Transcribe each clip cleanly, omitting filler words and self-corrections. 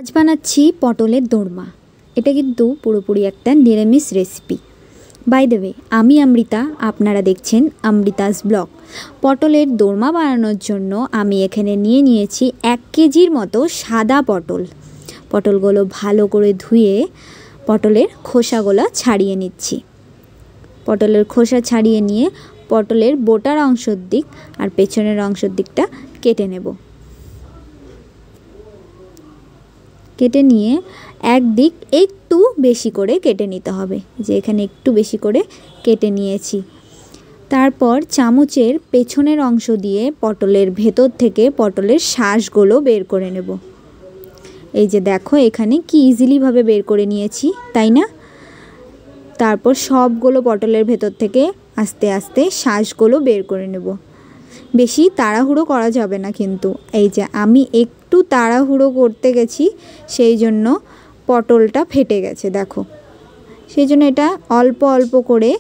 আজ বানাচ্ছি পটলের দোরমা। এটা কিন্তু পুরোপুরি একটা নিরামিষ রেসিপি। বাই দ্য ওয়ে, আমি অমৃতা, আপনারা দেখছেন অমৃতাস ব্লগ। পটলের দোরমা বানানোর জন্য আমি এখানে নিয়েছি 1 কেজির মতো সাদা পটল। পটলগুলো ভালো করে ধুয়ে পটলের খোসাগুলো ছাড়িয়ে নিচ্ছি। পটলের খোসা ছাড়িয়ে নিয়ে পটলের বোটার অংশের দিক আর পেছনের অংশের দিকটা কেটে নেব। কেটে নিয়ে একদিক একটু বেশি করে কেটে নিতে হবে, যে এখানে একটু বেশি করে কেটে নিয়েছি। তারপর চামচের পেছনের অংশ দিয়ে পটলের ভেতর থেকে পটলের শাঁসগুলো বের করে নেব। এই যে দেখো, এখানে কি ইজিলিভাবে বের করে নিয়েছি, তাই না? তারপর সবগুলো পটলের ভেতর থেকে আস্তে আস্তে শাঁসগুলো বের করে নেব। বেশি তাড়াহুড়ো করা যাবে না কিন্তু। এই যে আমি একটু তাড়াহুড়ো করতে গেছি, সেই জন্য পটলটা ফেটে গেছে, দেখো। সেই জন্য এটা অল্প অল্প করে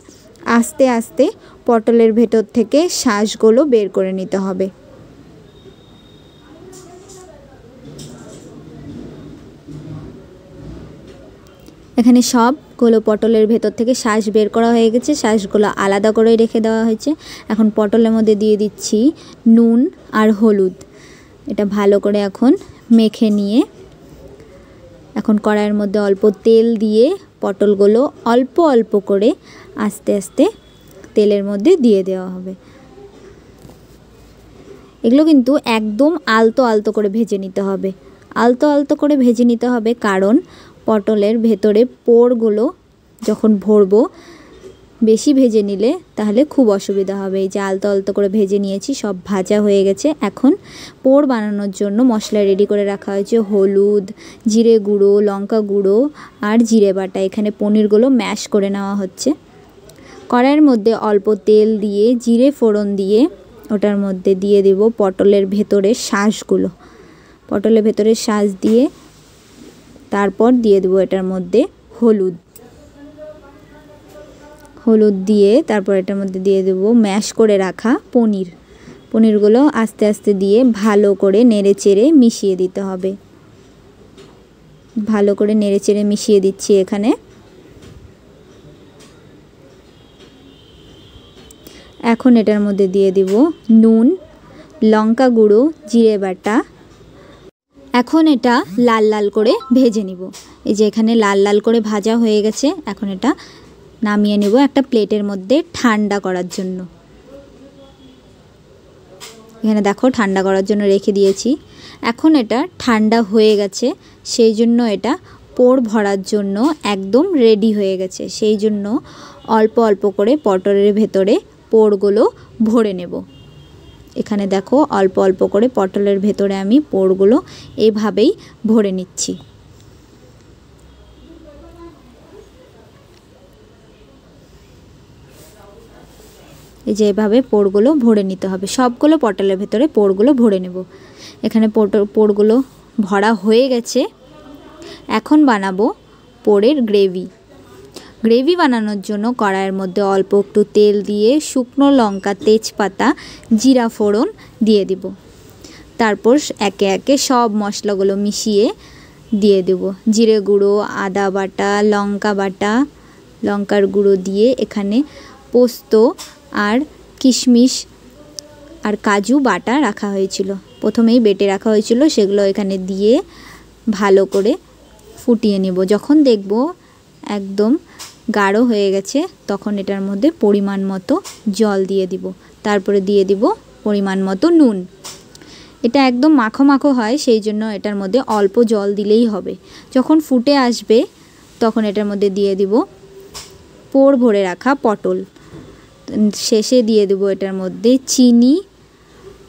আস্তে আস্তে পটলের ভেতর থেকে শাঁসগুলো বের করে নিতে হবে। এখানে সবগুলো পটলের ভেতর থেকে শাঁস বের করা হয়ে গেছে। শাঁসগুলো আলাদা করে রেখে দেওয়া হয়েছে। এখন পটলের মধ্যে দিয়ে দিচ্ছি নুন আর হলুদ। এটা ভালো করে এখন মেখে নিয়ে এখন কড়াইয়ের মধ্যে অল্প তেল দিয়ে পটলগুলো অল্প অল্প করে আস্তে আস্তে তেলের মধ্যে দিয়ে দেওয়া হবে। এগুলো কিন্তু একদম আলতো আলতো করে ভেজে নিতে হবে। আলতো আলতো করে ভেজে নিতে হবে, কারণ পটলের ভেতরে পোরগুলো যখন ভরবো বেশি ভেজে নিলে তাহলে খুব অসুবিধা হবে। এই যে আলতো আলতো করে ভেজে নিয়েছি, সব ভাজা হয়ে গেছে। এখন পোর বানানোর জন্য মশলা রেডি করে রাখা হয়েছে। হলুদ, জিরে গুঁড়ো, লঙ্কা গুঁড়ো আর জিরে বাটা। এখানে পনিরগুলো ম্যাশ করে নেওয়া হচ্ছে। কড়াইয়ের মধ্যে অল্প তেল দিয়ে জিরে ফোড়ন দিয়ে ওটার মধ্যে দিয়ে দেব পটলের ভেতরের শাঁসগুলো। পটলের ভেতরের শাঁস দিয়ে তারপর দিয়ে দেবো এটার মধ্যে হলুদ দিয়ে তারপর এটার মধ্যে দিয়ে দেবো ম্যাশ করে রাখা পনিরগুলো আস্তে আস্তে দিয়ে ভালো করে নেড়েচেড়ে মিশিয়ে দিতে হবে। ভালো করে নেড়েচেড়ে মিশিয়ে দিচ্ছি এখানে। এখন এটার মধ্যে দিয়ে দিব নুন, লঙ্কা গুঁড়ো, জিরে বাটা। এখন এটা লাল লাল করে ভেজে নিব। এই যে এখানে লাল লাল করে ভাজা হয়ে গেছে। এখন এটা নামিয়ে নেব একটা প্লেটের মধ্যে ঠান্ডা করার জন্য। এখানে দেখো ঠান্ডা করার জন্য রেখে দিয়েছি। এখন এটা ঠান্ডা হয়ে গেছে, সেই জন্য এটা পোর ভরার জন্য একদম রেডি হয়ে গেছে। সেই জন্য অল্প অল্প করে পটলের ভেতরে পোরগুলো ভরে নেব। এখানে দেখো অল্প অল্প করে পটলের ভেতরে আমি পোরগুলো এইভাবেই ভরে নিচ্ছি। এই যে এভাবে পোরগুলো ভরে নিতে হবে। সবগুলো পটলের ভেতরে পোরগুলো ভরে নেব। এখানে পোরগুলো ভরা হয়ে গেছে। এখন বানাবো পোরের গ্রেভি বানানোর জন্য কড়াইয়ের মধ্যে অল্প একটু তেল দিয়ে শুকনো লঙ্কা, তেজপাতা, জিরা ফোড়ন দিয়ে দিব। তারপর একে একে সব মশলাগুলো মিশিয়ে দিয়ে দেব। জিরে গুঁড়ো, আদা বাটা, লঙ্কা বাটা, লঙ্কার গুঁড়ো দিয়ে এখানে পোস্ত আর কিশমিশ আর কাজু বাটা রাখা হয়েছিল, প্রথমেই বেটে রাখা হয়েছিল। সেগুলো এখানে দিয়ে ভালো করে ফুটিয়ে নেব। যখন দেখব একদম গাঢ় হয়ে গেছে, তখন এটার মধ্যে পরিমাণ মতো জল দিয়ে দিব। তারপরে দিয়ে দিব পরিমাণ মতো নুন। এটা একদম মাখো মাখো হয়, সেই জন্য এটার মধ্যে অল্প জল দিলেই হবে। যখন ফুটে আসবে তখন এটার মধ্যে দিয়ে দিব পোর ভরে রাখা পটল। শেষে দিয়ে দেব এটার মধ্যে চিনি,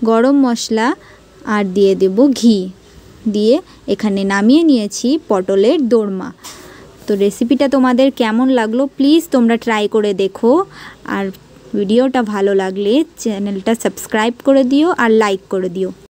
গরম মশলা আর দিয়ে দেব ঘি। দিয়ে এখানে নামিয়ে নিয়েছি পটলের দোরমা। তো রেসিপিটা তোমাদের কেমন লাগলো প্লিজ তোমরা ট্রাই করে দেখো। আর ভিডিওটা ভালো লাগলে চ্যানেলটা সাবস্ক্রাইব করে দিও আর লাইক করে দিও।